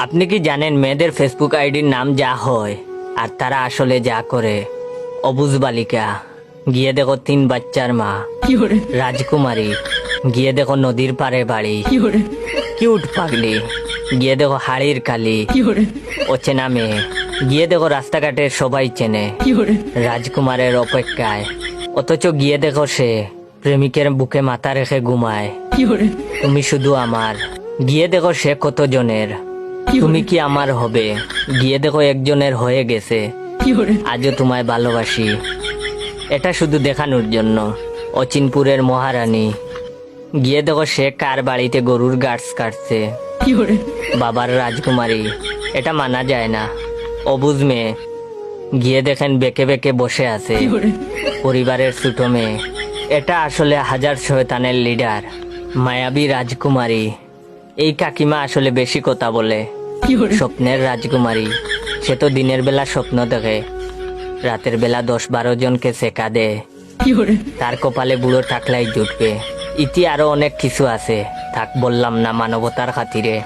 আপনি কি জানেন মেয়েদের ফেসবুক আইডির নাম যা হয় আর তারা আসলে যা করে? অবুজ বালিকা, গিয়ে দেখো 3 বাচ্চার মা। রাজকুমারী, গিয়ে দেখো নদীর পাড়ে বাড়ি। কিউট পাগলি, গিয়ে দেখো হাড়ির কালি। অচেনা মেয়ে, গিয়ে দেখো রাস্তাঘাটের সবাই চেনে। রাজকুমারের অপেক্ষায়, অথচ গিয়ে দেখো সে প্রেমিকের বুকে মাথা রেখে ঘুমায়। তুমি শুধু আমার, গিয়ে দেখো সে কত জনের। তুমি কি আমার হবে? গিয়ে দেখো একজনের হয়ে গেছে। আজও তোমায় ভালোবাসি। এটা শুধু দেখানোর জন্য। অচিনপুরের মহারানী, গিয়ে দেখো সে কার বাড়িতে গরুর গাছ কাটছে। বাবার রাজকুমারী, এটা মানা যায় না। অবুঝ মেয়ে, গিয়ে দেখেন বেঁকে বেঁকে বসে আছে। পরিবারের ছোট মেয়ে, এটা আসলে হাজার শয়তানের লিডার। মায়াবী রাজকুমারী, এই কাকিমা আসলে বেশি কথা বলে। স্বপ্নের রাজকুমারী, সে তো দিনের বেলা স্বপ্ন দেখে, রাতের বেলা 10-12 জনকে সেকা দেয়। তার কপালে বুড়ো টাকলাই জুটবে। ইতি আরো অনেক কিছু আছে, থাক বললাম না মানবতার খাতিরে।